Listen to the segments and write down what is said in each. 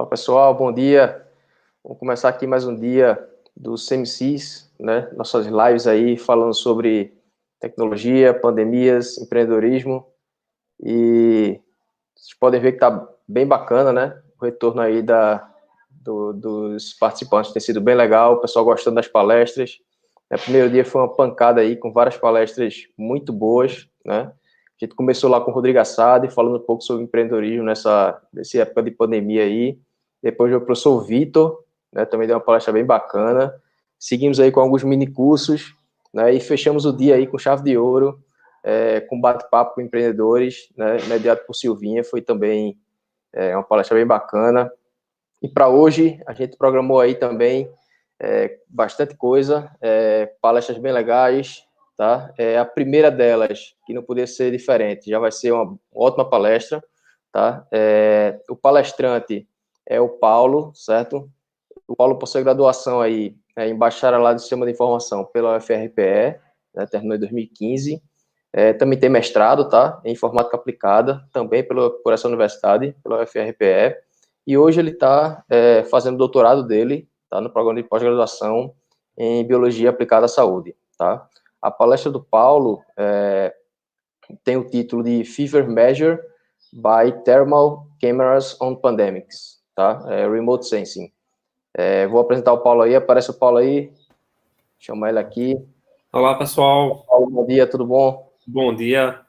Pessoal, bom dia. Vamos começar aqui mais um dia do CMCs, né? Nossas lives aí falando sobre tecnologia, pandemias, empreendedorismo. E vocês podem ver que está bem bacana, né? O retorno aí dos participantes tem sido bem legal, o pessoal gostando das palestras. O primeiro dia foi uma pancada aí, com várias palestras muito boas, né? A gente começou lá com o Rodrigo Assad, falando um pouco sobre empreendedorismo nessa época de pandemia aí. Depois o professor Vitor, né, também deu uma palestra bem bacana. Seguimos aí com alguns mini cursos, né, e fechamos o dia aí com chave de ouro, com bate-papo com empreendedores, né, mediado por Silvinha. Foi também uma palestra bem bacana. E para hoje, a gente programou aí também bastante coisa, palestras bem legais, tá? A primeira delas, que não podia ser diferente, já vai ser uma ótima palestra, tá? O palestrante é o Paulo, certo? O Paulo possui graduação aí em bacharelado de Sistema de Informação pela UFRPE, né? Terminou em 2015. Também tem mestrado, tá? Em Informática Aplicada, também por essa universidade, pela UFRPE. E hoje ele está fazendo o doutorado dele, tá? No programa de pós-graduação em Biologia Aplicada à Saúde, tá? A palestra do Paulo tem o título de Fever Measure by Thermal Cameras on Pandemics, tá? Remote Sensing. Vou apresentar o Paulo aí, aparece o Paulo aí, chamar ele aqui. Olá, pessoal. Paulo, bom dia, tudo bom? Bom dia.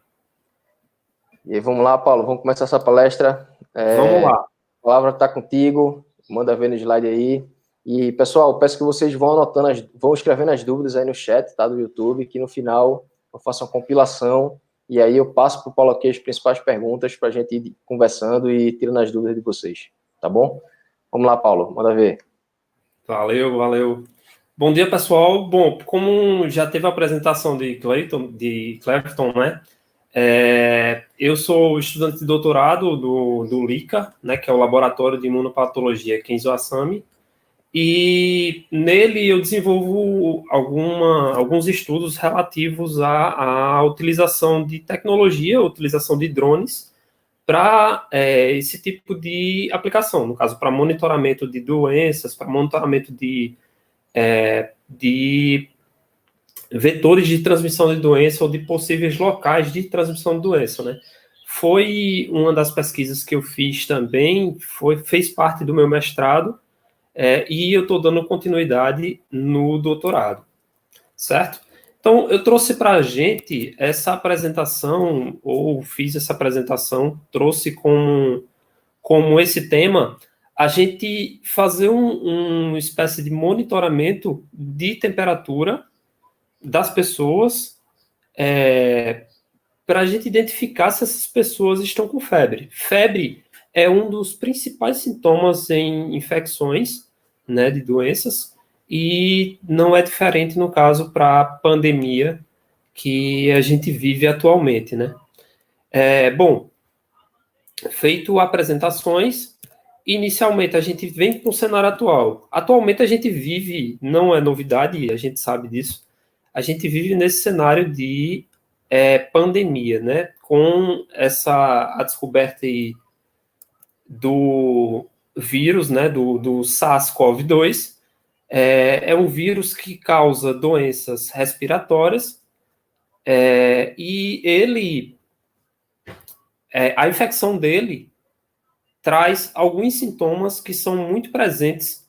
E aí, vamos lá, Paulo, vamos começar essa palestra. Vamos lá. A palavra está contigo, manda ver no slide aí. E, pessoal, peço que vocês vão anotando, vão escrevendo as dúvidas aí no chat, tá, do YouTube, que no final eu faço uma compilação e aí eu passo para o Paulo aqui as principais perguntas para a gente ir conversando e tirando as dúvidas de vocês, tá bom? Vamos lá, Paulo, manda ver. Valeu. Bom dia, pessoal. Bom, como já teve a apresentação de Clefton, né? Eu sou estudante de doutorado do LICA, né, que é o Laboratório de Imunopatologia aqui em Joaçame, e nele eu desenvolvo alguns estudos relativos à utilização de tecnologia, utilização de drones, para esse tipo de aplicação, no caso, para monitoramento de doenças, para monitoramento de vetores de transmissão de doença ou de possíveis locais de transmissão de doença, né? Foi uma das pesquisas que eu fiz também, fez parte do meu mestrado, e eu estou dando continuidade no doutorado, certo? Então, eu trouxe para a gente essa apresentação, ou fiz essa apresentação, trouxe como esse tema, a gente fazer uma espécie de monitoramento de temperatura das pessoas, para a gente identificar se essas pessoas estão com febre. Febre é um dos principais sintomas em infecções, né, de doenças, e não é diferente no caso para a pandemia que a gente vive atualmente, né? Bom, feito apresentações, inicialmente a gente vem com o cenário atual. Atualmente a gente vive, não é novidade, a gente sabe disso, a gente vive nesse cenário de pandemia, né? Com a descoberta aí do vírus, né? Do SARS-CoV-2, é um vírus que causa doenças respiratórias, e a infecção dele traz alguns sintomas que são muito presentes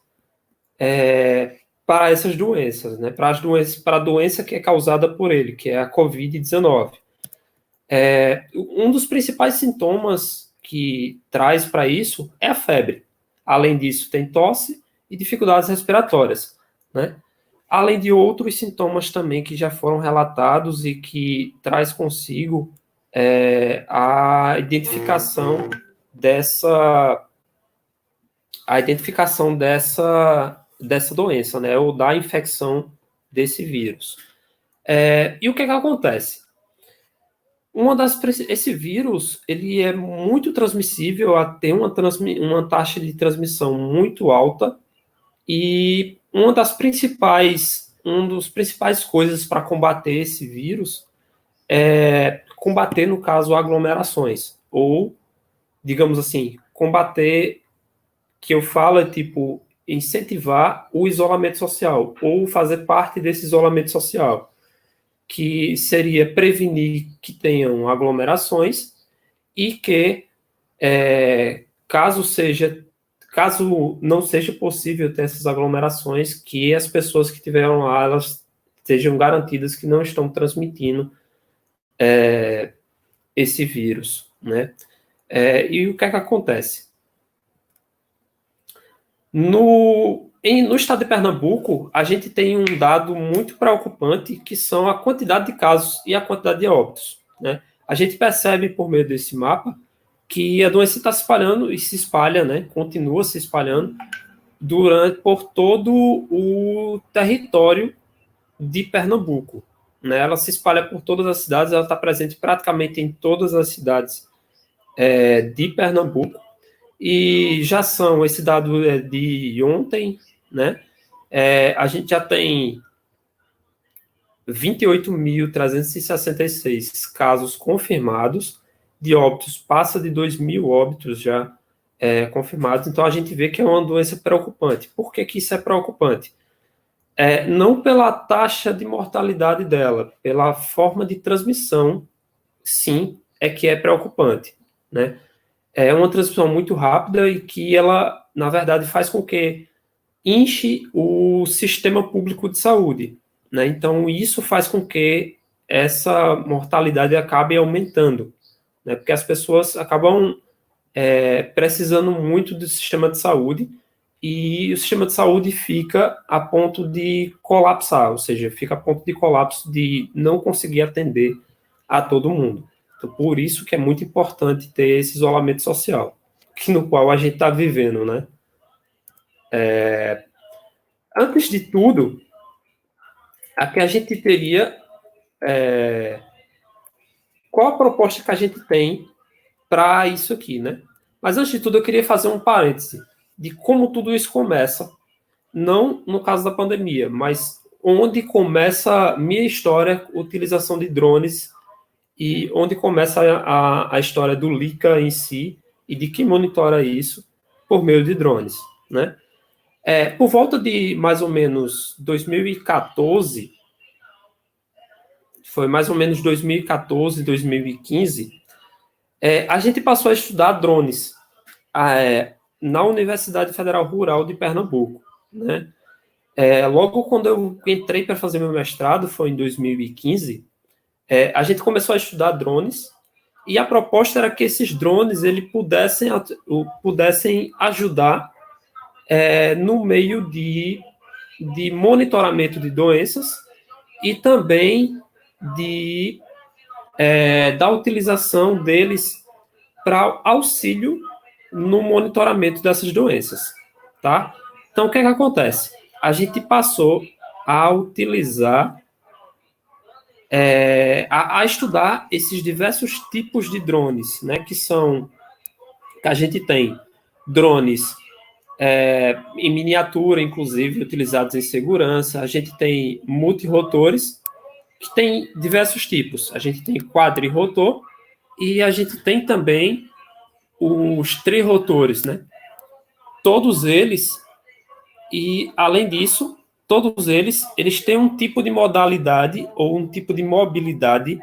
para essas doenças, né? Para a doença que é causada por ele, que é a Covid-19. Um dos principais sintomas que traz para isso é a febre. Além disso, tem tosse e dificuldades respiratórias, né? Além de outros sintomas também que já foram relatados e que traz consigo a identificação dessa doença, né, ou da infecção desse vírus. E o que acontece? Esse vírus, ele é muito transmissível, tem uma taxa de transmissão muito alta, e uma dos principais coisas para combater esse vírus é combater, no caso, aglomerações, ou, digamos assim, combater que eu falo é, tipo, incentivar o isolamento social, ou fazer parte desse isolamento social, que seria prevenir que tenham aglomerações e que, caso não seja possível ter essas aglomerações, que as pessoas que tiveram lá, elas sejam garantidas que não estão transmitindo esse vírus, né? E o que é que acontece? No estado de Pernambuco, a gente tem um dado muito preocupante, que são a quantidade de casos e a quantidade de óbitos, né? A gente percebe por meio desse mapa que a doença está se espalhando e se espalha, né? Continua se espalhando por todo o território de Pernambuco, né? Ela se espalha por todas as cidades, ela está presente praticamente em todas as cidades de Pernambuco. E já são, esse dado é de ontem, né? A gente já tem 28.366 casos confirmados, de óbitos passa de 2.000 óbitos já confirmados. Então a gente vê que é uma doença preocupante. Por que isso é preocupante? Não pela taxa de mortalidade dela, pela forma de transmissão, sim, é que é preocupante, né? É uma transmissão muito rápida e que ela, na verdade, faz com que enche o sistema público de saúde, né? Então, isso faz com que essa mortalidade acabe aumentando, né? Porque as pessoas acabam precisando muito do sistema de saúde e o sistema de saúde fica a ponto de colapsar, ou seja, fica a ponto de colapso, de não conseguir atender a todo mundo. Então, por isso que é muito importante ter esse isolamento social, no qual a gente está vivendo, né? Antes de tudo, a gente teria qual a proposta que a gente tem para isso aqui, né? Mas antes de tudo, eu queria fazer um parêntese de como tudo isso começa, não no caso da pandemia, mas onde começa a minha história, utilização de drones, e onde começa a história do LICA em si e de quem monitora isso por meio de drones, né? Por volta de mais ou menos 2014, foi mais ou menos 2014, 2015, a gente passou a estudar drones na Universidade Federal Rural de Pernambuco, né? Logo quando eu entrei para fazer meu mestrado, foi em 2015, a gente começou a estudar drones e a proposta era que esses drones pudessem ajudar no meio de monitoramento de doenças e também da utilização deles para auxílio no monitoramento dessas doenças, tá? Então, o que é que acontece? A gente passou a utilizar, a estudar esses diversos tipos de drones, né? Que a gente tem drones em miniatura, inclusive, utilizados em segurança. A gente tem multirotores, que tem diversos tipos. A gente tem quadrirotor e a gente tem também os trirotores, né? Todos eles, e além disso, todos eles têm um tipo de modalidade ou um tipo de mobilidade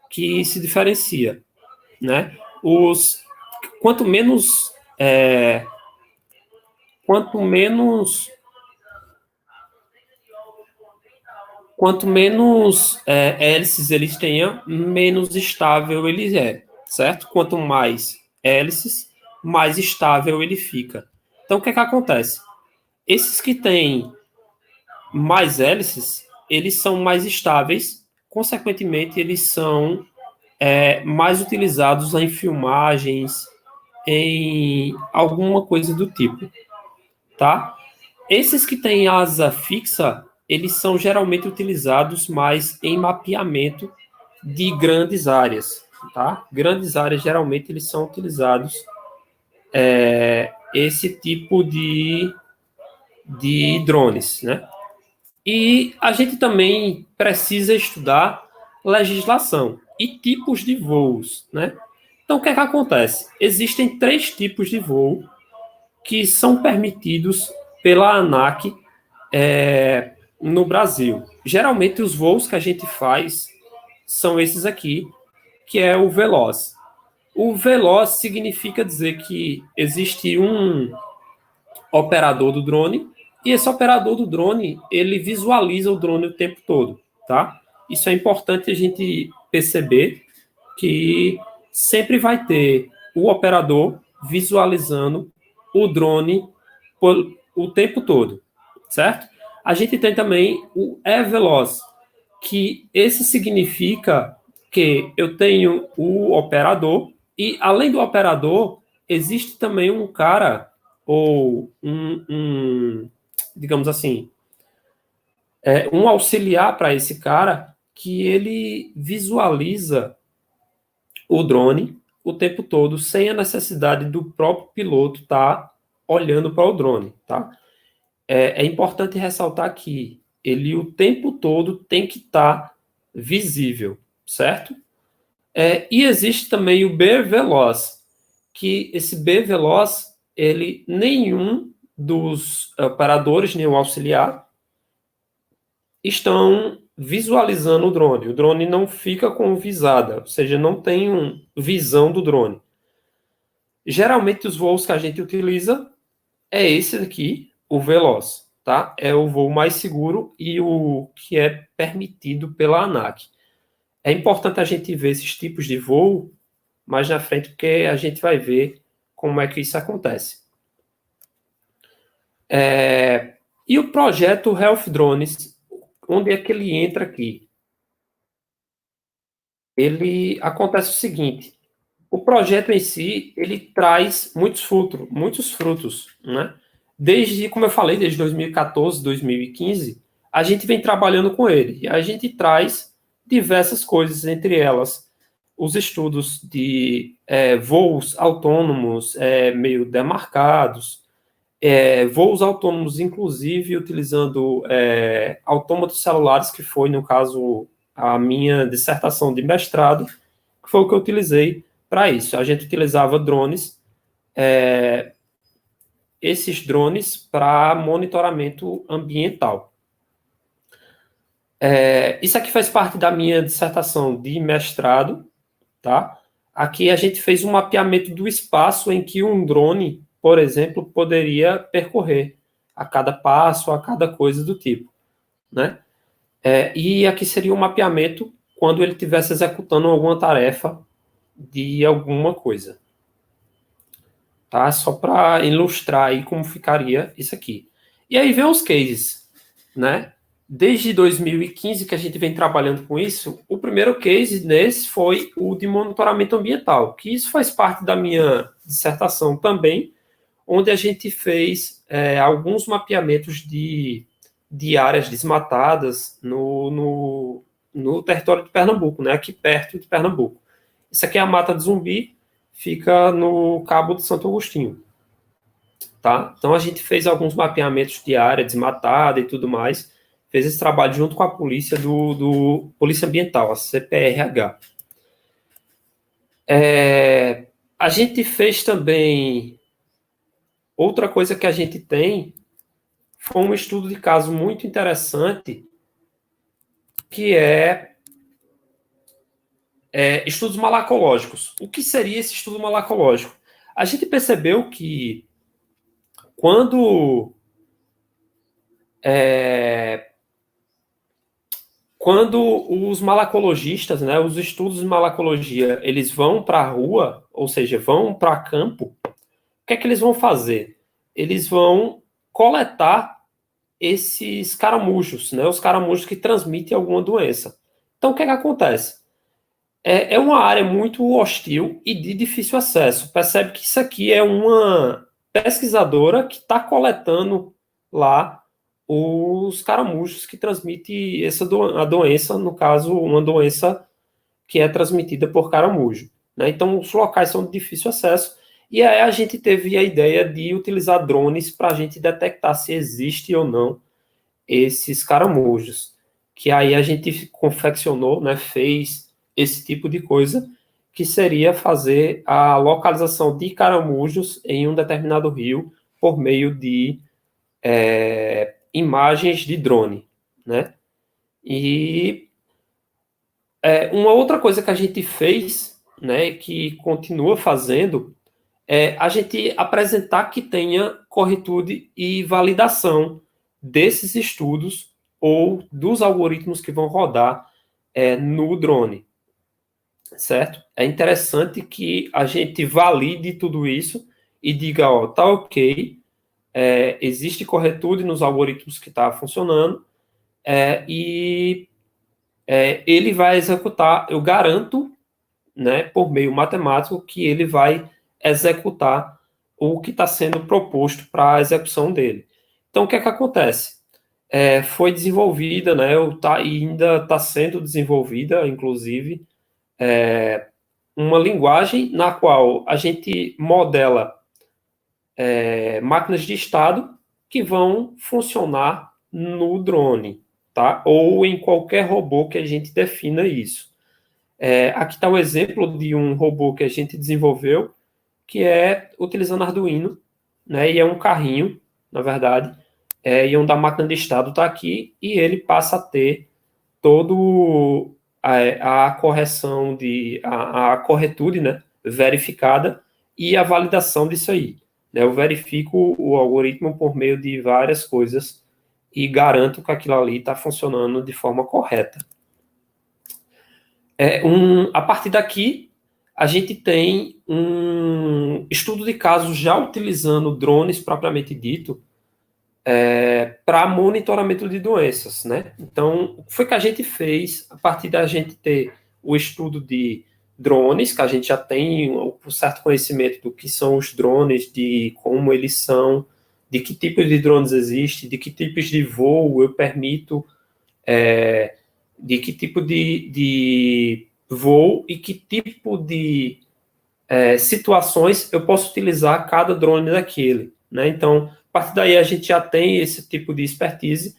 que se diferencia, né? Quanto menos quanto menos quanto menos hélices eles tenham, menos estável ele é, certo? Quanto mais hélices, mais estável ele fica. Então, o que é que acontece? Esses que têm mais hélices, eles são mais estáveis, consequentemente, eles são mais utilizados em filmagens, em alguma coisa do tipo, tá? Esses que têm asa fixa, eles são geralmente utilizados mais em mapeamento de grandes áreas, tá? Grandes áreas, geralmente, eles são utilizados esse tipo de drones, né? E a gente também precisa estudar legislação e tipos de voos, né? Então, o que é que acontece? Existem 3 tipos de voo que são permitidos pela ANAC no Brasil. Geralmente, os voos que a gente faz são esses aqui, que é o Veloz. O Veloz significa dizer que existe um operador do drone, e esse operador do drone, ele visualiza o drone o tempo todo, tá? Isso é importante a gente perceber, que sempre vai ter o operador visualizando o drone o tempo todo, certo? A gente tem também o E-Veloz, que esse significa que eu tenho o operador e, além do operador, existe também um cara ou digamos assim, um auxiliar para esse cara que ele visualiza o drone o tempo todo, sem a necessidade do próprio piloto estar olhando para o drone, tá? É importante ressaltar que ele o tempo todo tem que estar visível, certo? E existe também o B-Veloz, que esse B-Veloz, ele, nenhum dos operadores, nem o auxiliar, estão visualizando o drone. O drone não fica com visada, ou seja, não tem visão do drone. Geralmente, os voos que a gente utiliza é esse aqui, o Veloz, tá? É o voo mais seguro e o que é permitido pela ANAC. É importante a gente ver esses tipos de voo mais na frente, porque a gente vai ver como é que isso acontece. E o projeto Health Drones, onde é que ele entra aqui? Ele acontece o seguinte: o projeto em si, ele traz muitos frutos, né? Desde, como eu falei, desde 2014, 2015, a gente vem trabalhando com ele. E a gente traz diversas coisas, entre elas os estudos de voos autônomos meio demarcados, voos autônomos, inclusive, utilizando autômatos celulares, que foi, no caso, a minha dissertação de mestrado, que foi o que eu utilizei para isso. A gente utilizava drones, esses drones para monitoramento ambiental. Isso aqui faz parte da minha dissertação de mestrado, tá? Aqui a gente fez um mapeamento do espaço em que um drone, por exemplo, poderia percorrer a cada passo, a cada coisa do tipo, né? E aqui seria um mapeamento quando ele estivesse executando alguma tarefa de alguma coisa, tá? Só para ilustrar aí como ficaria isso aqui. E aí vem os cases, né? Desde 2015 que a gente vem trabalhando com isso, o primeiro case nesse foi o de monitoramento ambiental, que isso faz parte da minha dissertação também, onde a gente fez alguns mapeamentos de áreas desmatadas no território de Pernambuco, né? Aqui perto de Pernambuco. Isso aqui é a Mata de Zumbi, fica no Cabo de Santo Agostinho, tá? Então a gente fez alguns mapeamentos de área desmatada e tudo mais, fez esse trabalho junto com a polícia do Polícia Ambiental, a CPRH. A gente fez também outra coisa que a gente tem foi um estudo de caso muito interessante, que estudos malacológicos. O que seria esse estudo malacológico? A gente percebeu que quando os malacologistas, né, os estudos de malacologia, eles vão para a rua, ou seja, vão para campo, o que é que eles vão fazer? Eles vão coletar esses caramujos, né, os caramujos que transmitem alguma doença. Então, o que é que acontece? É uma área muito hostil e de difícil acesso. Percebe que isso aqui é uma pesquisadora que está coletando lá os caramujos que transmitem a doença, no caso, uma doença que é transmitida por caramujo, né? Então, os locais são de difícil acesso, e aí a gente teve a ideia de utilizar drones para a gente detectar se existe ou não esses caramujos, que aí a gente confeccionou, né, fez esse tipo de coisa, que seria fazer a localização de caramujos em um determinado rio, por meio de imagens de drone, né? E uma outra coisa que a gente fez, né, que continua fazendo, é a gente apresentar que tenha corretude e validação desses estudos ou dos algoritmos que vão rodar no drone, certo? É interessante que a gente valide tudo isso e diga, ó, tá ok, existe corretude nos algoritmos que está funcionando, e ele vai executar, eu garanto, né, por meio matemático, que ele vai executar o que está sendo proposto para a execução dele. Então, o que é que acontece? Foi desenvolvida, né, e ainda está sendo desenvolvida, inclusive, uma linguagem na qual a gente modela máquinas de estado que vão funcionar no drone, tá? Ou em qualquer robô que a gente defina isso. Aqui está o exemplo de um robô que a gente desenvolveu, que é utilizando Arduino, né? E é um carrinho, na verdade, e onde a máquina de estado está aqui, e ele passa a ter todo a correção a corretude, né, verificada e a validação disso aí. Né? Eu verifico o algoritmo por meio de várias coisas e garanto que aquilo ali está funcionando de forma correta. A partir daqui, a gente tem um estudo de casos já utilizando drones propriamente dito, para monitoramento de doenças, né? Então, o que foi que a gente fez a partir da gente ter o estudo de drones, que a gente já tem um certo conhecimento do que são os drones, de como eles são, de que tipos de drones existem, de que tipos de voo eu permito, de que tipo de voo e que tipo de situações eu posso utilizar cada drone daquele, né? Então, a partir daí a gente já tem esse tipo de expertise.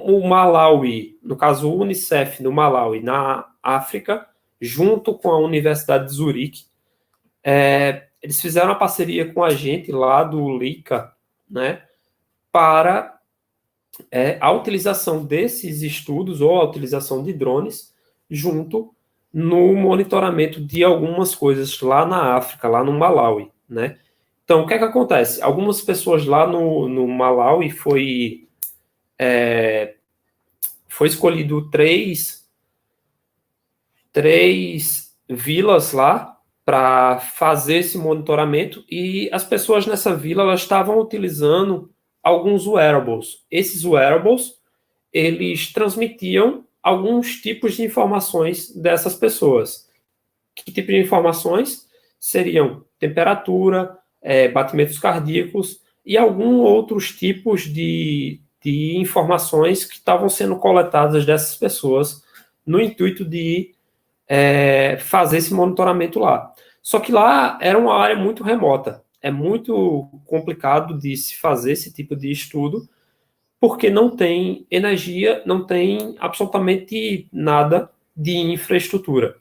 O Malawi, no caso o Unicef no Malawi, na África, junto com a Universidade de Zurique, eles fizeram uma parceria com a gente lá do LICA, né, para a utilização desses estudos ou a utilização de drones junto no monitoramento de algumas coisas lá na África, lá no Malawi, né? Então, o que é que acontece? Algumas pessoas lá no Malawi foi escolhido três vilas lá para fazer esse monitoramento e as pessoas nessa vila elas estavam utilizando alguns wearables. Esses wearables, eles transmitiam alguns tipos de informações dessas pessoas. Que tipo de informações? Seriam temperatura, batimentos cardíacos e alguns outros tipos de informações que estavam sendo coletadas dessas pessoas no intuito de fazer esse monitoramento lá. Só que lá era uma área muito remota. É muito complicado de se fazer esse tipo de estudo, porque não tem energia, não tem absolutamente nada de infraestrutura.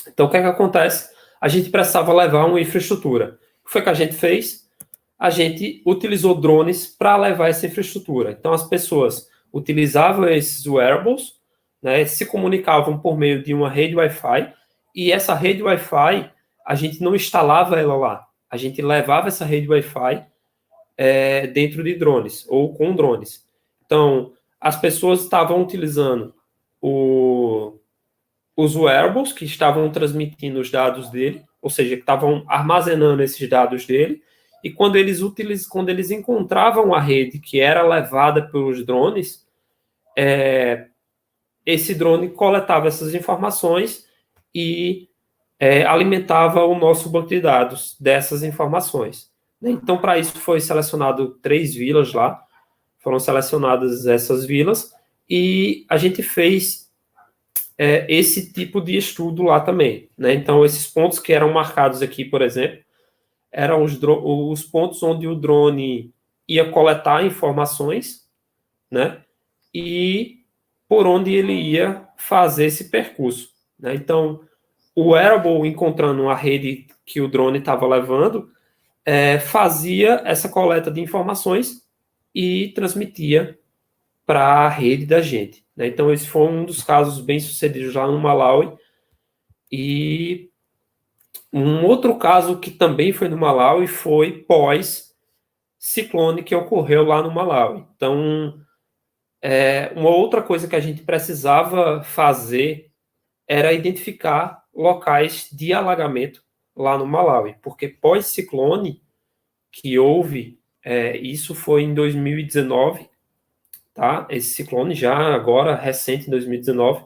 Então, o que é que acontece? A gente precisava levar uma infraestrutura. O que foi que a gente fez? A gente utilizou drones para levar essa infraestrutura. Então, as pessoas utilizavam esses wearables, né, se comunicavam por meio de uma rede Wi-Fi, e essa rede Wi-Fi, a gente não instalava ela lá. A gente levava essa rede Wi-Fi dentro de drones, ou com drones. Então, as pessoas estavam utilizando os wearables, que estavam transmitindo os dados dele, ou seja, que estavam armazenando esses dados dele, e quando eles encontravam a rede que era levada pelos drones, esse drone coletava essas informações e alimentava o nosso banco de dados dessas informações. Então, para isso foi selecionado 3 vilas lá, foram selecionadas essas vilas, e a gente fez esse tipo de estudo lá também. Né? Então, esses pontos que eram marcados aqui, por exemplo, eram os pontos onde o drone ia coletar informações, né? E por onde ele ia fazer esse percurso. Né? Então, o wearable encontrando a rede que o drone estava levando, fazia essa coleta de informações e transmitia para a rede da gente, né? Então, esse foi um dos casos bem sucedidos lá no Malawi. E um outro caso que também foi no Malawi foi pós-ciclone que ocorreu lá no Malawi. Então, uma outra coisa que a gente precisava fazer era identificar locais de alagamento lá no Malawi, porque pós-ciclone que houve, isso foi em 2019, tá? Esse ciclone já agora, recente, em 2019,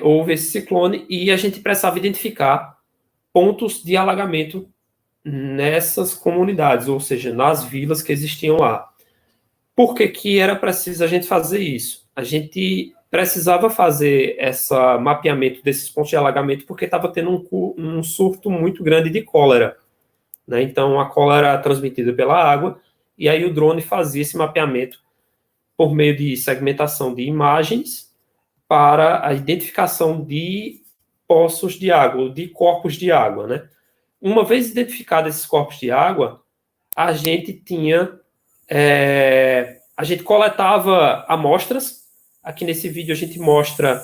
houve esse ciclone e a gente precisava identificar pontos de alagamento nessas comunidades, ou seja, nas vilas que existiam lá. Por que que era preciso a gente fazer isso? A gente precisava fazer esse mapeamento desses pontos de alagamento porque estava tendo um surto muito grande de cólera, né? Então, a cólera era transmitida pela água, e aí o drone fazia esse mapeamento por meio de segmentação de imagens para a identificação de poços de água, de corpos de água, né? Uma vez identificados esses corpos de água, a gente tinha, a gente coletava amostras. Aqui nesse vídeo a gente mostra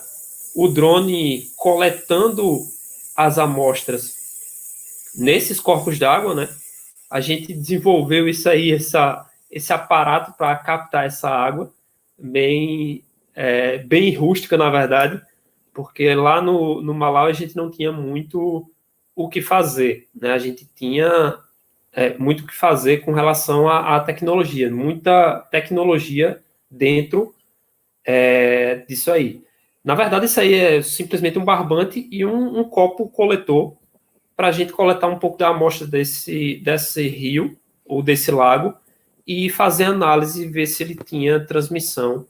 o drone coletando as amostras nesses corpos d'água, né? A gente desenvolveu isso aí, esse aparato para captar essa água, bem rústica, na verdade, porque lá no Malawi a gente não tinha muito o que fazer, né? A gente tinha muito o que fazer com relação à tecnologia, muita tecnologia dentro disso aí. Na verdade, isso aí é simplesmente um barbante e um copo coletor para a gente coletar um pouco da amostra desse rio ou desse lago e fazer análise e ver se ele tinha transmissão,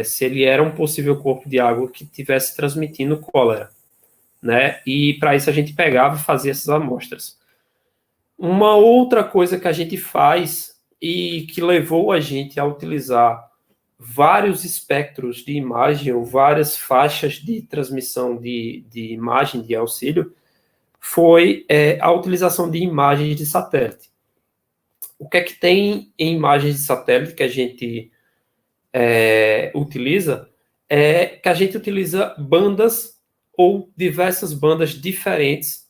se ele era um possível corpo de água que estivesse transmitindo cólera, né? E para isso a gente pegava e fazia essas amostras. Uma outra coisa que a gente faz e que levou a gente a utilizar vários espectros de imagem ou várias faixas de transmissão de imagem de auxílio foi a utilização de imagens de satélite. O que é que tem em imagens de satélite que a gente utiliza? É que a gente utiliza bandas ou diversas bandas diferentes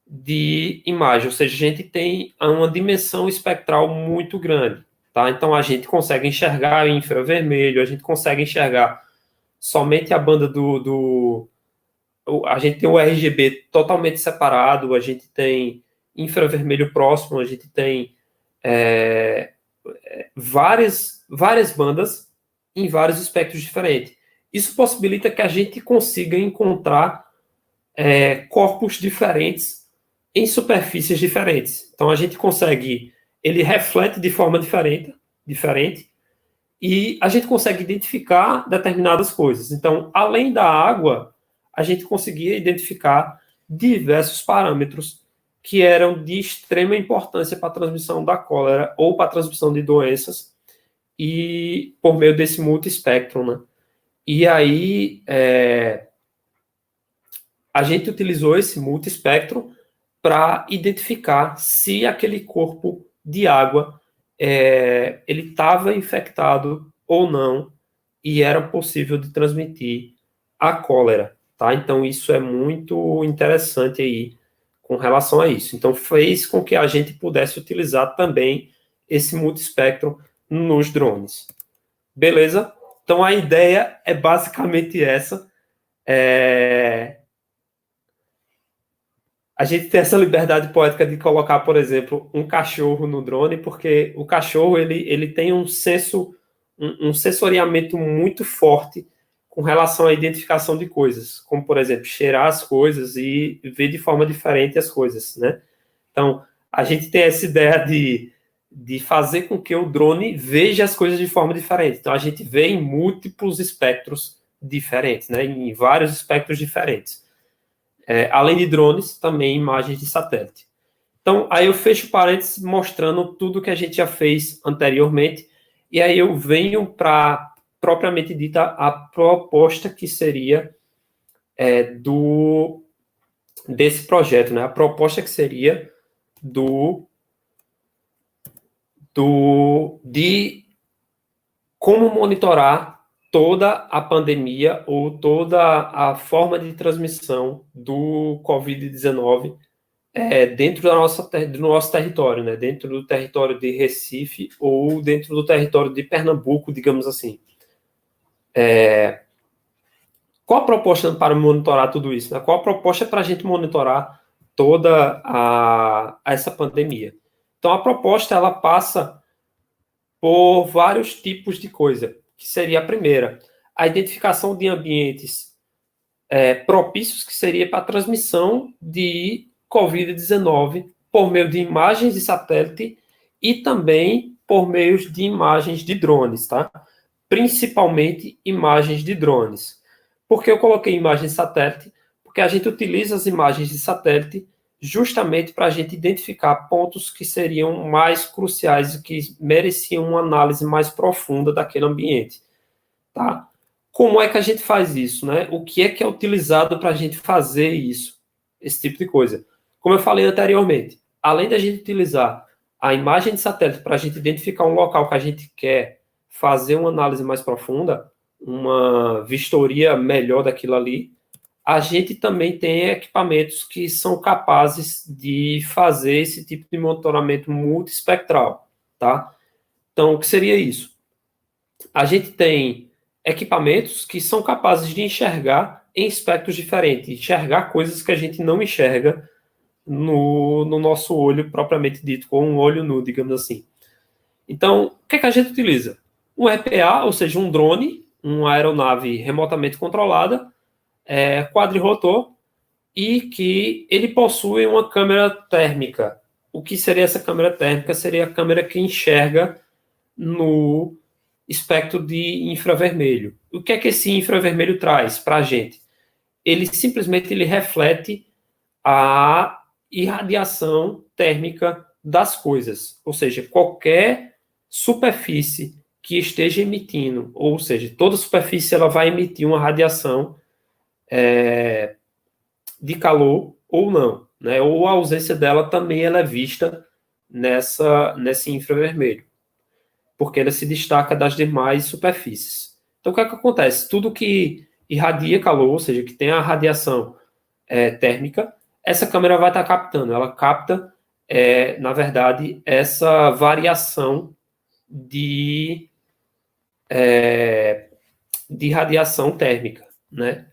de imagem, ou seja, a gente tem uma dimensão espectral muito grande, tá? Então a gente consegue enxergar em infravermelho, a gente consegue enxergar somente a banda a gente tem o RGB totalmente separado, a gente tem infravermelho próximo, a gente tem várias bandas em vários espectros diferentes. Isso possibilita que a gente consiga encontrar corpos diferentes em superfícies diferentes. Então, a gente consegue, ele reflete de forma diferente e a gente consegue identificar determinadas coisas. Então, além da água, a gente conseguia identificar diversos parâmetros que eram de extrema importância para a transmissão da cólera ou para a transmissão de doenças e por meio desse multiespectro, né? E aí, a gente utilizou esse multiespectro para identificar se aquele corpo de água ele estava infectado ou não e era possível de transmitir a cólera, tá? Então isso é muito interessante aí com relação a isso. Então fez com que a gente pudesse utilizar também esse multiespectro nos drones. Beleza? Então a ideia é basicamente essa. A gente tem essa liberdade poética de colocar, por exemplo, um cachorro no drone, porque o cachorro ele tem um sensoriamento muito forte com relação à identificação de coisas, como, por exemplo, cheirar as coisas e ver de forma diferente as coisas, né? Então, a gente tem essa ideia de fazer com que o drone veja as coisas de forma diferente. Então, a gente vê em múltiplos espectros diferentes, né? Em vários espectros diferentes. Além de drones, também imagens de satélite. Então, aí eu fecho parênteses mostrando tudo que a gente já fez anteriormente, e aí eu venho para, propriamente dita, a proposta que seria desse projeto, né? A proposta que seria de como monitorar toda a pandemia ou toda a forma de transmissão do Covid-19 dentro do nosso território, né? Dentro do território de Recife ou dentro do território de Pernambuco, digamos assim. Qual a proposta para monitorar tudo isso? Né? Qual a proposta para a gente monitorar toda essa pandemia? Então, a proposta ela passa por vários tipos de coisa, que seria a primeira, a identificação de ambientes propícios, que seria para a transmissão de Covid-19 por meio de imagens de satélite e também por meio de imagens de drones, tá? Principalmente imagens de drones. Por que eu coloquei imagens de satélite? Porque a gente utiliza as imagens de satélite justamente para a gente identificar pontos que seriam mais cruciais e que mereciam uma análise mais profunda daquele ambiente, tá? Como é que a gente faz isso, né? O que é utilizado para a gente fazer isso, esse tipo de coisa? Como eu falei anteriormente, além da gente utilizar a imagem de satélite para a gente identificar um local que a gente quer fazer uma análise mais profunda, uma vistoria melhor daquilo ali, a gente também tem equipamentos que são capazes de fazer esse tipo de monitoramento multiespectral, tá? Então, o que seria isso? A gente tem equipamentos que são capazes de enxergar em espectros diferentes, enxergar coisas que a gente não enxerga no nosso olho propriamente dito, com um olho nu, digamos assim. Então, o que a gente utiliza? Um RPA, ou seja, um drone, uma aeronave remotamente controlada, quadrirotor, e que ele possui uma câmera térmica. O que seria essa câmera térmica? Seria a câmera que enxerga no espectro de infravermelho. O que é que esse infravermelho traz para a gente? Ele simplesmente reflete a irradiação térmica das coisas, ou seja, qualquer superfície que esteja emitindo, ou seja, toda superfície ela vai emitir uma radiação de calor ou não, né? Ou a ausência dela também ela é vista nesse infravermelho, porque ela se destaca das demais superfícies. Então, o que é que acontece? Tudo que irradia calor, ou seja, que tem a radiação térmica, essa câmera vai estar captando. Ela capta, na verdade, essa variação de radiação térmica, né?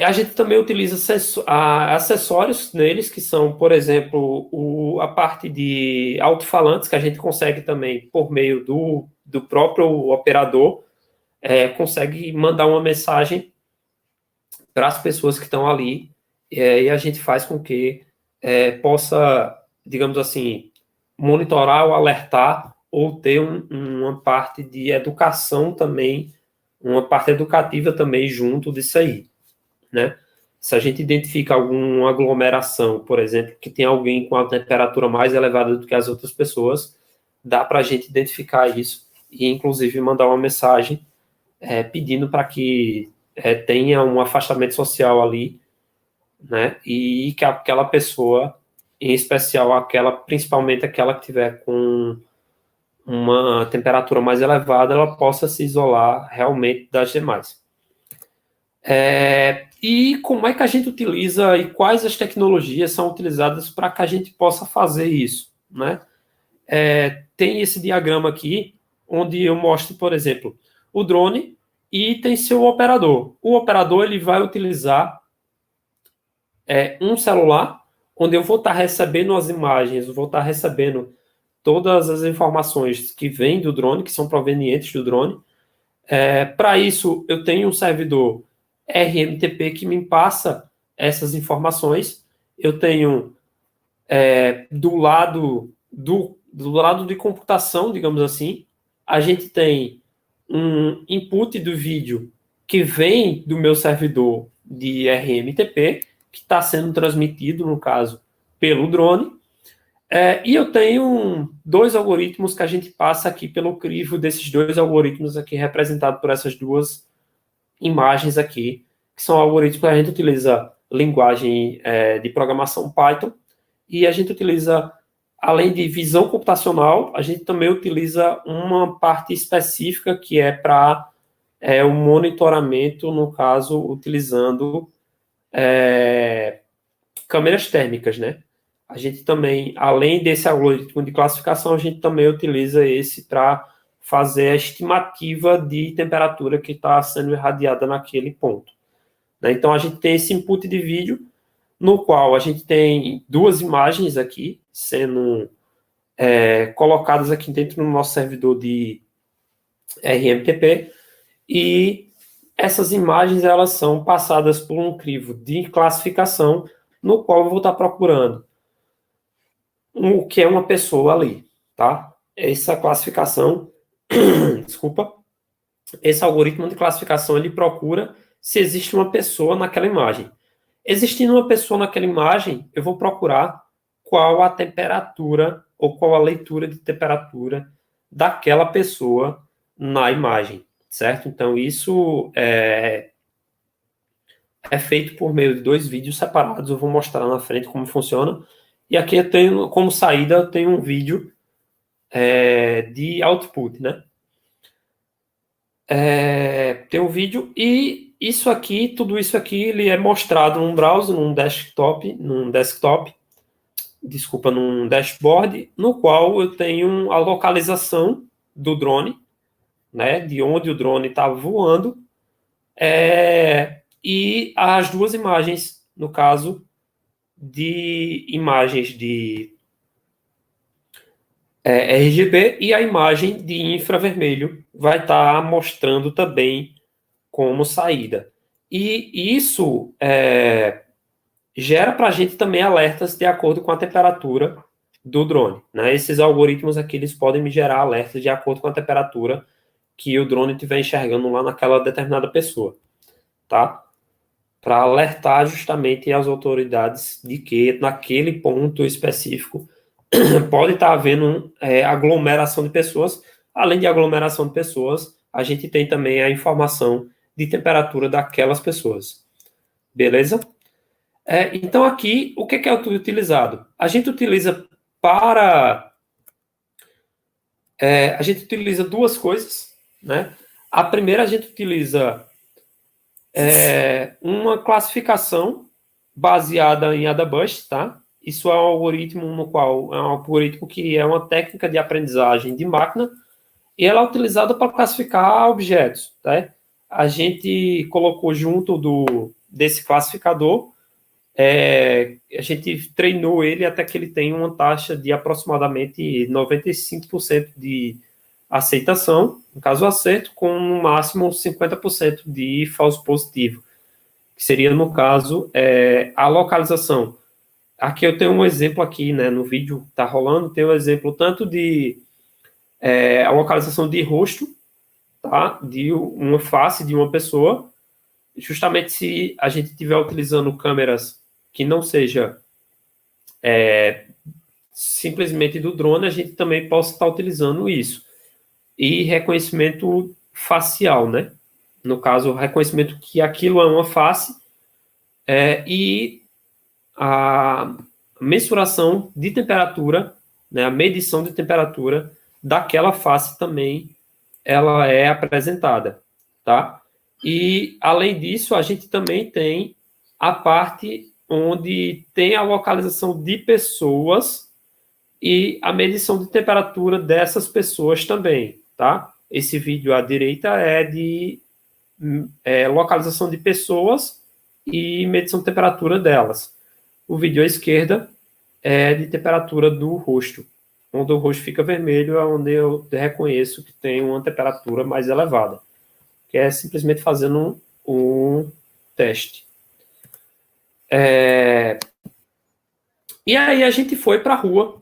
A gente também utiliza acessórios neles, que são, por exemplo, a parte de alto-falantes, que a gente consegue também, por meio do próprio operador, consegue mandar uma mensagem para as pessoas que estão ali, e a gente faz com que possa, digamos assim, monitorar ou alertar, ou ter uma parte de educação também, uma parte educativa também junto disso aí, né? Se a gente identifica alguma aglomeração, por exemplo, que tem alguém com a temperatura mais elevada do que as outras pessoas, dá para a gente identificar isso e, inclusive, mandar uma mensagem pedindo para que tenha um afastamento social ali, né? E que aquela pessoa, em especial principalmente aquela que tiver com uma temperatura mais elevada, ela possa se isolar realmente das demais. E como é que a gente utiliza e quais as tecnologias são utilizadas para que a gente possa fazer isso, né? Tem esse diagrama aqui, onde eu mostro, por exemplo, o drone e tem seu operador. O operador ele vai utilizar um celular, onde eu vou estar recebendo as imagens, vou estar recebendo todas as informações que vêm do drone, que são provenientes do drone. Para isso, eu tenho um servidor RMTP que me passa essas informações. Eu tenho do lado de computação, digamos assim, a gente tem um input do vídeo que vem do meu servidor de RMTP, que está sendo transmitido, no caso, pelo drone. E eu tenho dois algoritmos que a gente passa aqui pelo crivo desses dois algoritmos aqui, representado por essas duas imagens aqui, que são algoritmos que a gente utiliza linguagem de programação Python, e a gente utiliza, além de visão computacional, a gente também utiliza uma parte específica que é para o monitoramento, no caso, utilizando câmeras térmicas, né? A gente também, além desse algoritmo de classificação, a gente também utiliza esse para fazer a estimativa de temperatura que está sendo irradiada naquele ponto, né? Então, a gente tem esse input de vídeo, no qual a gente tem duas imagens aqui sendo colocadas aqui dentro do nosso servidor de RMTP, e essas imagens elas são passadas por um crivo de classificação, no qual eu vou estar procurando o que é uma pessoa ali, tá? Essa classificação, desculpa, esse algoritmo de classificação, ele procura se existe uma pessoa naquela imagem. Existindo uma pessoa naquela imagem, eu vou procurar qual a temperatura ou qual a leitura de temperatura daquela pessoa na imagem, certo? Então, isso é feito por meio de dois vídeos separados. Eu vou mostrar na frente como funciona. E aqui eu tenho, como saída, eu tenho um vídeo de output, né? Tem um vídeo e isso aqui, tudo isso aqui, ele é mostrado num browser, num dashboard, no qual eu tenho a localização do drone, né? De onde o drone está voando, e as duas imagens, no caso, de imagens de RGB e a imagem de infravermelho vai estar mostrando também como saída. E isso gera para a gente também alertas de acordo com a temperatura do drone, né? Esses algoritmos aqui, eles podem me gerar alertas de acordo com a temperatura que o drone estiver enxergando lá naquela determinada pessoa, tá? Para alertar justamente as autoridades de que naquele ponto específico pode estar havendo aglomeração de pessoas. Além de aglomeração de pessoas, a gente tem também a informação de temperatura daquelas pessoas. Beleza? Então, aqui, o que é utilizado? A gente utiliza a gente utiliza duas coisas, né? A primeira, a gente utiliza uma classificação baseada em Adabust, tá? Isso é um algoritmo que é uma técnica de aprendizagem de máquina, e ela é utilizada para classificar objetos, tá? A gente colocou junto desse classificador, a gente treinou ele até que ele tem uma taxa de aproximadamente 95% de aceitação, no caso acerto, com no máximo 50% de falso positivo, que seria, no caso, a localização. Aqui eu tenho um exemplo aqui, né, no vídeo que está rolando, tem um exemplo tanto de a localização de rosto, tá, de uma face de uma pessoa, justamente se a gente estiver utilizando câmeras que não seja simplesmente do drone, a gente também possa estar utilizando isso. E reconhecimento facial, né? No caso, reconhecimento que aquilo é uma face, e a mensuração de temperatura, né, a medição de temperatura daquela face também, ela é apresentada, tá? E, além disso, a gente também tem a parte onde tem a localização de pessoas e a medição de temperatura dessas pessoas também, tá? Esse vídeo à direita é de localização de pessoas e medição de temperatura delas. O vídeo à esquerda é de temperatura do rosto. Onde o rosto fica vermelho é onde eu reconheço que tem uma temperatura mais elevada, que é simplesmente fazendo um teste. E aí a gente foi para a rua,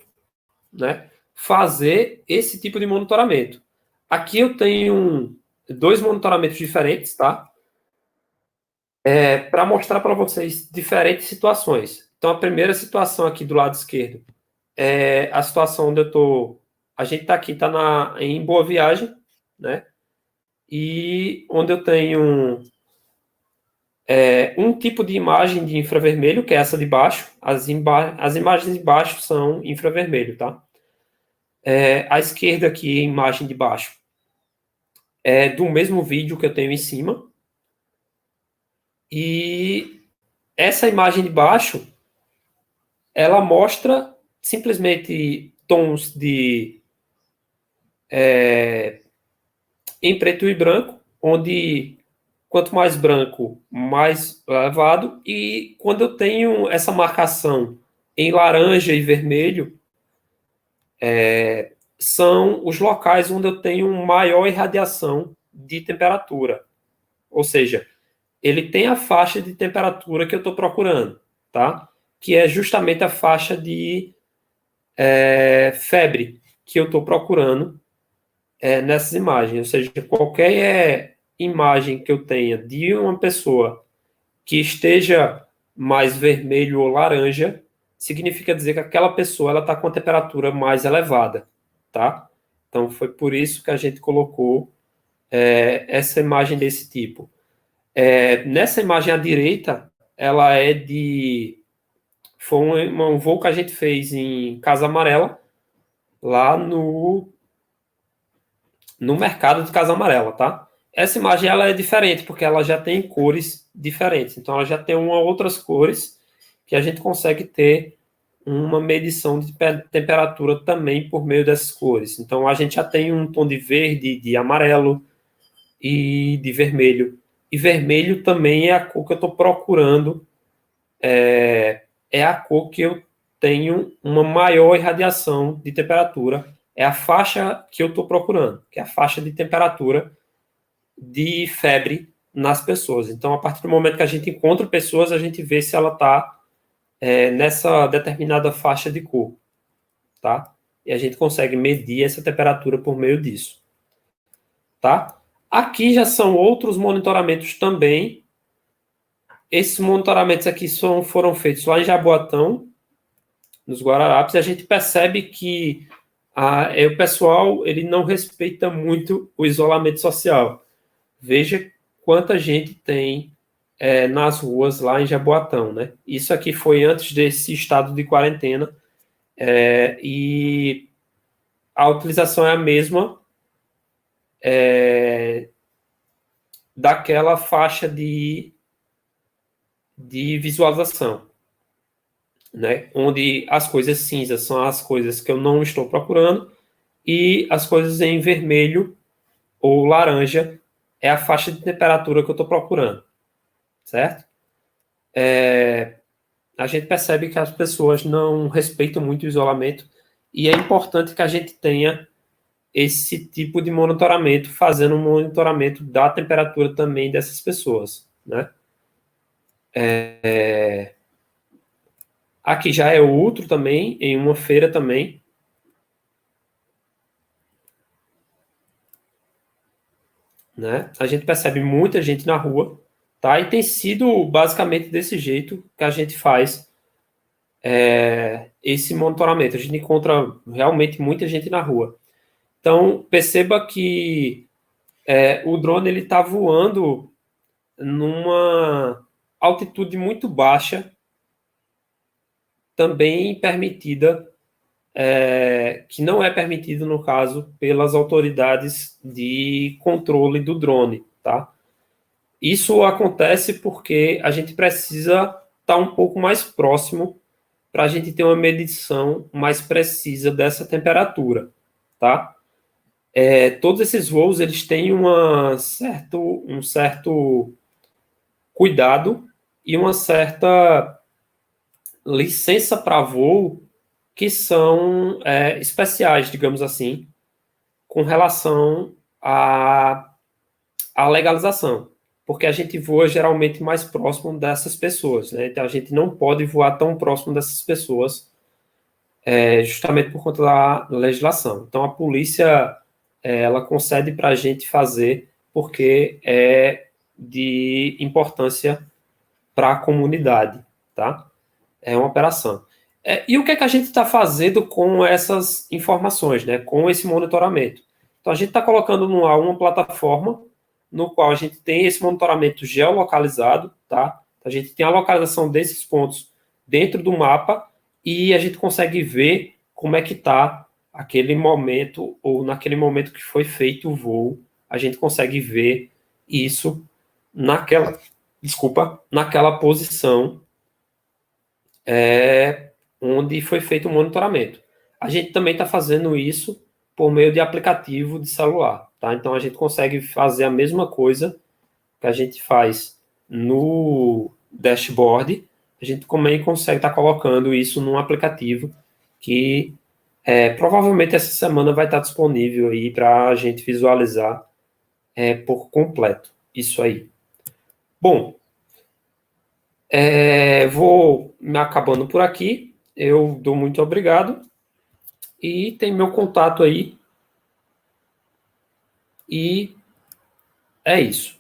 né, fazer esse tipo de monitoramento. Aqui eu tenho dois monitoramentos diferentes, tá? Para mostrar para vocês diferentes situações. Então, a primeira situação aqui do lado esquerdo é a situação onde eu tô. A gente está aqui, em Boa Viagem, né? E onde eu tenho Um tipo de imagem de infravermelho, que é essa de baixo. As imagens de baixo são infravermelho, tá? À esquerda aqui, a imagem de baixo é do mesmo vídeo que eu tenho em cima. E essa imagem de baixo, ela mostra simplesmente tons em preto e branco, onde quanto mais branco, mais elevado. E quando eu tenho essa marcação em laranja e vermelho, são os locais onde eu tenho maior irradiação de temperatura. Ou seja, ele tem a faixa de temperatura que eu estou procurando, tá? Que é justamente a faixa de febre que eu estou procurando nessas imagens. Ou seja, qualquer imagem que eu tenha de uma pessoa que esteja mais vermelho ou laranja, significa dizer que aquela pessoa ela está com a temperatura mais elevada, tá? Então foi por isso que a gente colocou essa imagem desse tipo. Nessa imagem à direita, ela é de foi um voo que a gente fez em Casa Amarela, lá no mercado de Casa Amarela, tá? Essa imagem ela é diferente, porque ela já tem cores diferentes. Então, ela já tem outras cores que a gente consegue ter uma medição de temperatura também por meio dessas cores. Então, a gente já tem um tom de verde, de amarelo e de vermelho. E vermelho também é a cor que eu estou procurando, é a cor que eu tenho uma maior irradiação de temperatura, é a faixa que eu estou procurando, que é a faixa de temperatura de febre nas pessoas. Então, a partir do momento que a gente encontra pessoas, a gente vê se ela está nessa determinada faixa de cor, tá? E a gente consegue medir essa temperatura por meio disso, tá? Aqui já são outros monitoramentos também. Esses monitoramentos aqui foram feitos lá em Jaboatão, nos Guararapes, e a gente percebe que o pessoal ele não respeita muito o isolamento social. Veja quanta gente tem nas ruas lá em Jaboatão, né? Isso aqui foi antes desse estado de quarentena, e a utilização é a mesma daquela faixa de visualização, né? Onde as coisas cinzas são as coisas que eu não estou procurando e as coisas em vermelho ou laranja é a faixa de temperatura que eu estou procurando, certo? A gente percebe que as pessoas não respeitam muito o isolamento e é importante que a gente tenha esse tipo de monitoramento, fazendo um monitoramento da temperatura também dessas pessoas, né? Aqui já é outro também, em uma feira também. Né? A gente percebe muita gente na rua, tá? E tem sido basicamente desse jeito que a gente faz esse monitoramento. A gente encontra realmente muita gente na rua. Então, perceba que o drone ele está voando numa altitude muito baixa, também permitida, que não é permitido, no caso, pelas autoridades de controle do drone, tá? Isso acontece porque a gente precisa estar um pouco mais próximo para a gente ter uma medição mais precisa dessa temperatura, tá? Todos esses voos eles têm um certo cuidado e uma certa licença para voo que são especiais, digamos assim, com relação à legalização, porque a gente voa geralmente mais próximo dessas pessoas, né? Então a gente não pode voar tão próximo dessas pessoas, justamente por conta da legislação. Então a polícia ela concede para a gente fazer porque é de importância para a comunidade, tá? É uma operação. E o que é que a gente está fazendo com essas informações, né? Com esse monitoramento? Então a gente está colocando no ar uma plataforma no qual a gente tem esse monitoramento geolocalizado, tá? A gente tem a localização desses pontos dentro do mapa e a gente consegue ver como é que está aquele momento, ou naquele momento que foi feito o voo, a gente consegue ver isso naquela posição onde foi feito o monitoramento. A gente também está fazendo isso por meio de aplicativo de celular, tá? Então a gente consegue fazer a mesma coisa que a gente faz no dashboard, a gente também consegue estar colocando isso num aplicativo que provavelmente essa semana vai estar disponível aí para a gente visualizar por completo isso aí. Bom, vou me acabando por aqui. Eu dou muito obrigado e tem meu contato aí. E é isso.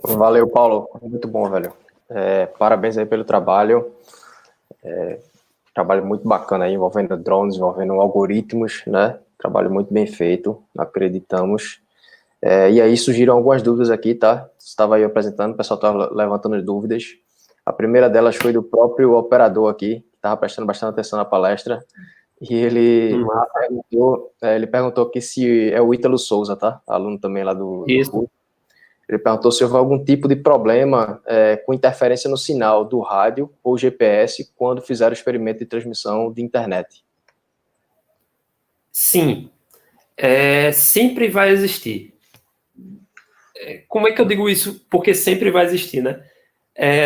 Valeu, Paulo. Muito bom, velho. Parabéns aí pelo trabalho. Trabalho muito bacana aí, envolvendo drones, envolvendo algoritmos, né? Trabalho muito bem feito, acreditamos. E aí surgiram algumas dúvidas aqui, tá? Você estava aí apresentando, o pessoal estava levantando dúvidas. A primeira delas foi do próprio operador aqui, que estava prestando bastante atenção na palestra. E ele perguntou aqui se é o Ítalo Souza, tá? Aluno também lá do curso. Ele perguntou se houve algum tipo de problema com interferência no sinal do rádio ou GPS quando fizeram o experimento de transmissão de internet. Sim, sempre vai existir. Como é que eu digo isso? Porque sempre vai existir, né?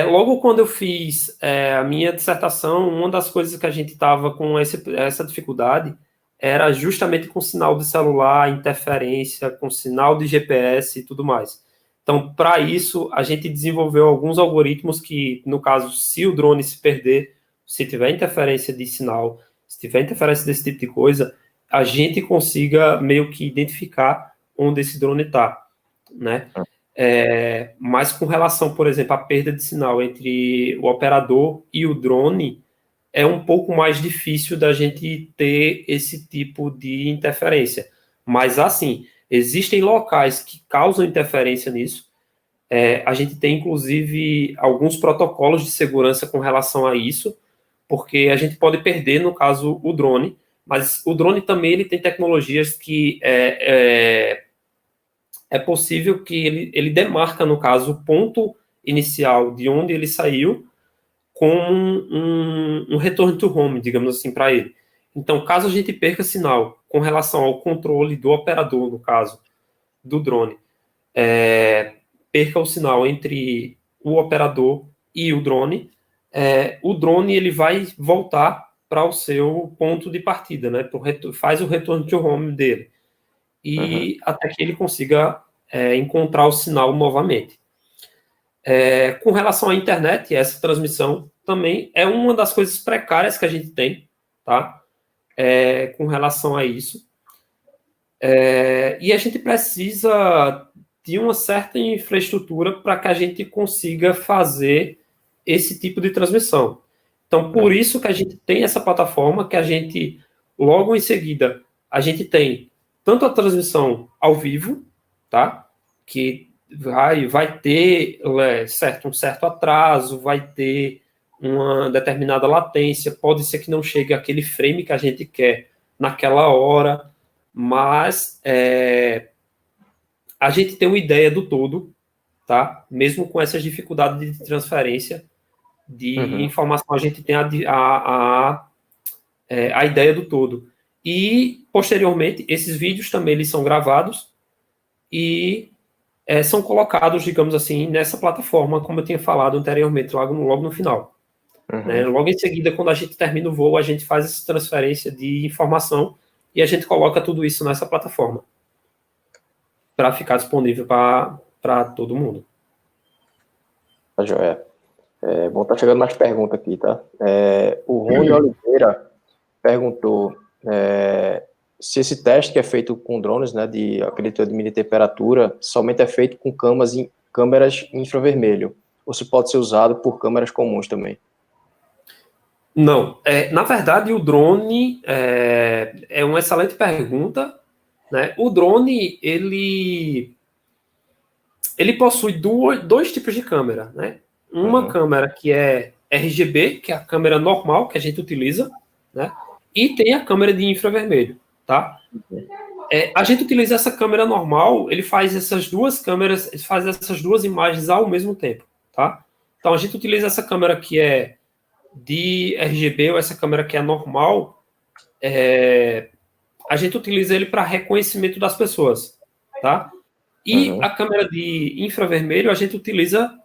Logo quando eu fiz a minha dissertação, uma das coisas que a gente estava com essa dificuldade era justamente com sinal de celular, interferência, com sinal de GPS e tudo mais. Então, para isso, a gente desenvolveu alguns algoritmos que, no caso, se o drone se perder, se tiver interferência de sinal, se tiver interferência desse tipo de coisa, a gente consiga meio que identificar onde esse drone está, né? Mas com relação, por exemplo, à perda de sinal entre o operador e o drone, é um pouco mais difícil da gente ter esse tipo de interferência. Mas, assim, existem locais que causam interferência nisso. A gente tem, inclusive, alguns protocolos de segurança com relação a isso, porque a gente pode perder, no caso, o drone, mas o drone também ele tem tecnologias que é possível que ele demarca, no caso, o ponto inicial de onde ele saiu com um return to home, digamos assim, para ele. Então, caso a gente perca sinal com relação ao controle do operador, no caso, do drone, perca o sinal entre o operador e o drone ele vai voltar para o seu ponto de partida, né? Faz o return to home dele. E até que ele consiga encontrar o sinal novamente. Com relação à internet, essa transmissão também é uma das coisas precárias que a gente tem, tá? Com relação a isso. E a gente precisa de uma certa infraestrutura para que a gente consiga fazer esse tipo de transmissão. Então, por isso que a gente tem essa plataforma, que a gente, logo em seguida, a gente tem tanto a transmissão ao vivo, tá? Que vai ter um certo atraso, vai ter uma determinada latência, pode ser que não chegue aquele frame que a gente quer naquela hora, mas a gente tem uma ideia do todo, tá? Mesmo com essas dificuldades de transferência de informação, a gente tem a ideia do todo. E, posteriormente, esses vídeos também eles são gravados e são colocados, digamos assim, nessa plataforma, como eu tinha falado anteriormente, logo no final. Né? Logo em seguida, quando a gente termina o voo, a gente faz essa transferência de informação e a gente coloca tudo isso nessa plataforma para ficar disponível para todo mundo. Tá, joia. Bom, tá chegando mais perguntas aqui, tá? O Rony Oliveira perguntou se esse teste que é feito com drones, né, acredito de medir temperatura, somente é feito com câmeras infravermelho, ou se pode ser usado por câmeras comuns também? Não, na verdade o drone é uma excelente pergunta, né? O drone, ele possui dois tipos de câmera, né? Uma câmera que é RGB, que é a câmera normal que a gente utiliza, né? E tem a câmera de infravermelho, tá? A gente utiliza essa câmera normal, ele faz essas duas câmeras, ele faz essas duas imagens ao mesmo tempo, tá? Então a gente utiliza essa câmera que é de RGB, ou essa câmera que é normal, a gente utiliza ele para reconhecimento das pessoas, tá? E a câmera de infravermelho a gente utiliza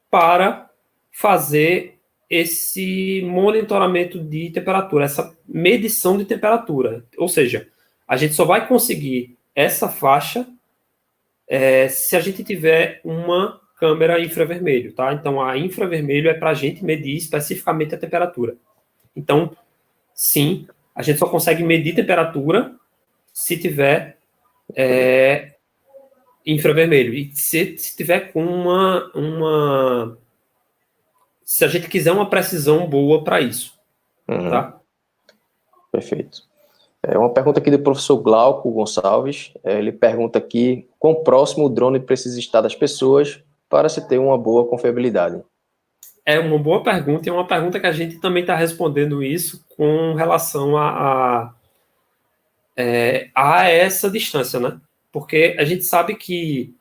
para fazer esse monitoramento de temperatura, essa medição de temperatura. Ou seja, a gente só vai conseguir essa faixa se a gente tiver uma câmera infravermelho, tá? Então, a infravermelho é para a gente medir especificamente a temperatura. Então, sim, a gente só consegue medir temperatura se tiver infravermelho. E se tiver com se a gente quiser uma precisão boa para isso, tá? Perfeito. Uma pergunta aqui do professor Glauco Gonçalves. Ele pergunta aqui: quão próximo o drone precisa estar das pessoas para se ter uma boa confiabilidade? É uma boa pergunta, e é uma pergunta que a gente também está respondendo isso com relação a essa distância, né? Porque a gente sabe que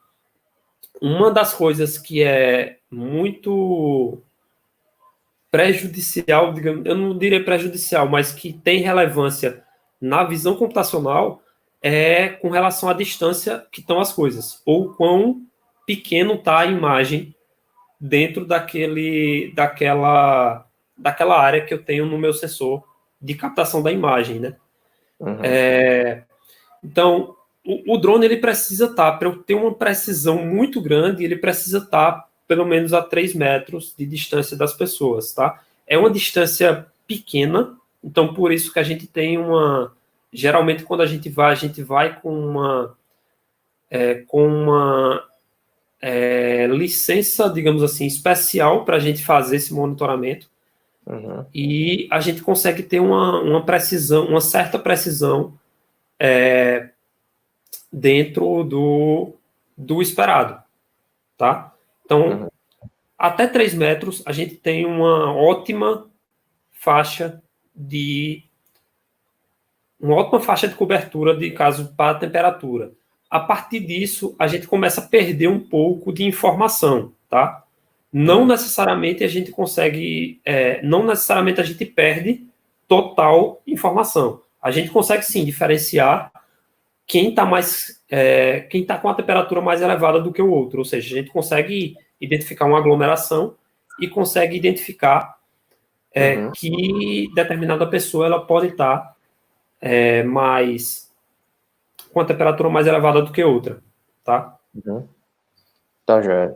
uma das coisas que é muito prejudicial, digamos, eu não diria prejudicial, mas que tem relevância na visão computacional é com relação à distância que estão as coisas, ou quão pequeno está a imagem dentro daquela área que eu tenho no meu sensor de captação da imagem, né? Então, o drone ele precisa estar, para eu ter uma precisão muito grande, ele precisa estar pelo menos a 3 metros de distância das pessoas, tá? É uma distância pequena, então por isso que a gente tem geralmente quando a gente vai com uma licença, digamos assim, especial para a gente fazer esse monitoramento, e a gente consegue ter uma precisão, uma certa precisão dentro do esperado, tá? Então, até 3 metros, a gente tem uma ótima faixa de cobertura de caso para a temperatura. A partir disso, a gente começa a perder um pouco de informação, tá? Não necessariamente a gente consegue, não necessariamente a gente perde total informação. A gente consegue sim diferenciar quem está com a temperatura mais elevada do que o outro, ou seja, a gente consegue identificar uma aglomeração e consegue identificar que determinada pessoa ela pode estar com a temperatura mais elevada do que outra, tá? Tá, já.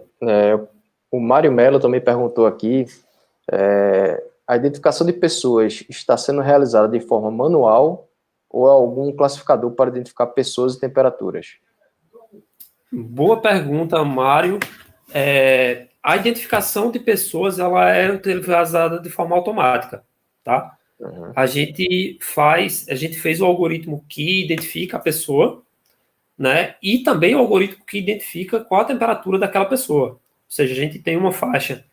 O Mário Melo também perguntou aqui: a identificação de pessoas está sendo realizada de forma manual ou algum classificador para identificar pessoas e temperaturas? Boa pergunta, Mário. A identificação de pessoas ela é utilizada de forma automática, tá? A gente fez o algoritmo que identifica a pessoa, né? E também o algoritmo que identifica qual a temperatura daquela pessoa. Ou seja, a gente tem uma faixa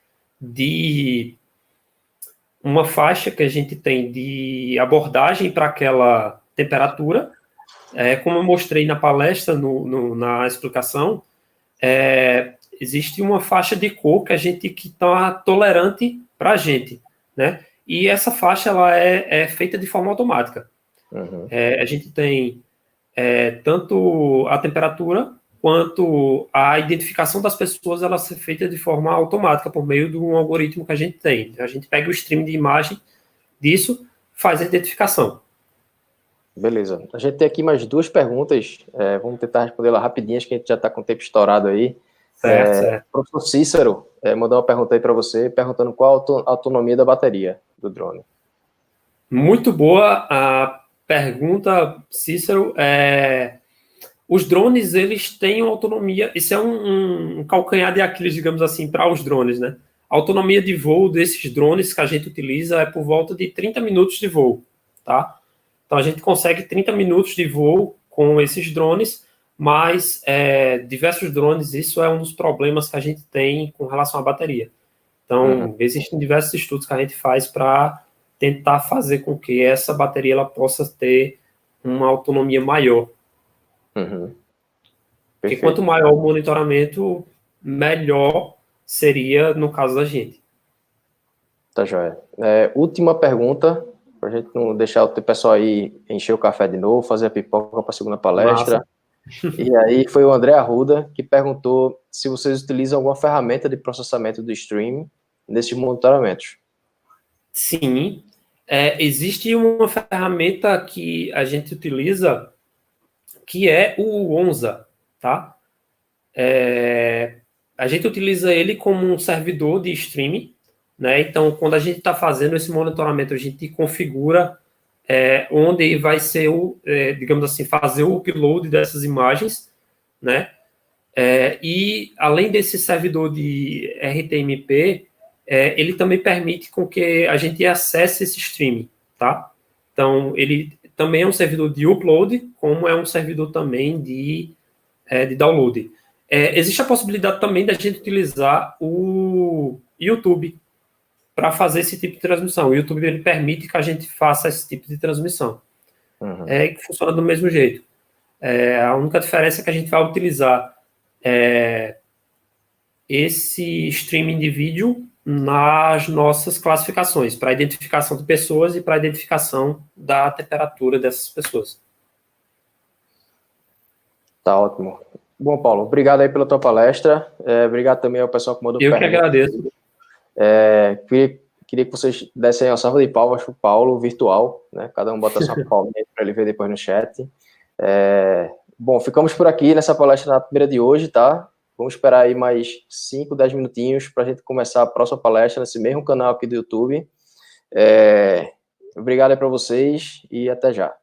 que a gente tem de abordagem para aquela temperatura. Como eu mostrei na palestra, na explicação, existe uma faixa de cor que está tolerante para a gente, né? E essa faixa ela é feita de forma automática. A gente tem tanto a temperatura quanto a identificação das pessoas ela é feita de forma automática por meio de um algoritmo que a gente tem. A gente pega o stream de imagem disso, faz a identificação. Beleza. A gente tem aqui mais 2 perguntas. Vamos tentar responder-las rapidinhas, que a gente já está com o tempo estourado aí. Certo. O professor Cícero mandou uma pergunta aí para você, perguntando qual a autonomia da bateria do drone. Muito boa a pergunta, Cícero. Os drones, eles têm autonomia. Isso é um calcanhar de Aquiles, digamos assim, para os drones, né? A autonomia de voo desses drones que a gente utiliza é por volta de 30 minutos de voo, tá? Então, a gente consegue 30 minutos de voo com esses drones, mas diversos drones, isso é um dos problemas que a gente tem com relação à bateria. Então, existem diversos estudos que a gente faz para tentar fazer com que essa bateria ela possa ter uma autonomia maior. Porque quanto maior o monitoramento, melhor seria no caso da gente. Tá joia. Última pergunta, para a gente não deixar o pessoal aí encher o café de novo, fazer a pipoca para a segunda palestra. Massa. E aí foi o André Arruda que perguntou se vocês utilizam alguma ferramenta de processamento do streaming nesses monitoramentos. Sim, existe uma ferramenta que a gente utiliza que é o Onza, tá? A gente utiliza ele como um servidor de streaming, né? Então, quando a gente está fazendo esse monitoramento, a gente configura onde vai ser digamos assim, fazer o upload dessas imagens, né? E além desse servidor de RTMP, ele também permite com que a gente acesse esse streaming, tá? Então, ele também é um servidor de upload, como é um servidor também de download. Existe a possibilidade também da gente utilizar o YouTube para fazer esse tipo de transmissão. O YouTube ele permite que a gente faça esse tipo de transmissão. Que funciona do mesmo jeito. A única diferença é que a gente vai utilizar esse streaming de vídeo nas nossas classificações, para identificação de pessoas e para identificação da temperatura dessas pessoas. Tá ótimo. Bom, Paulo, obrigado aí pela tua palestra. Obrigado também ao pessoal que mandou perguntas. Eu que agradeço. Queria que vocês dessem uma salva de palmas para o Paulo, virtual, né? Cada um bota sua palminha para ele ver depois no chat. Bom, ficamos por aqui nessa palestra na primeira de hoje, tá? Vamos esperar aí mais 5, 10 minutinhos para a gente começar a próxima palestra nesse mesmo canal aqui do YouTube. Obrigado aí para vocês e até já.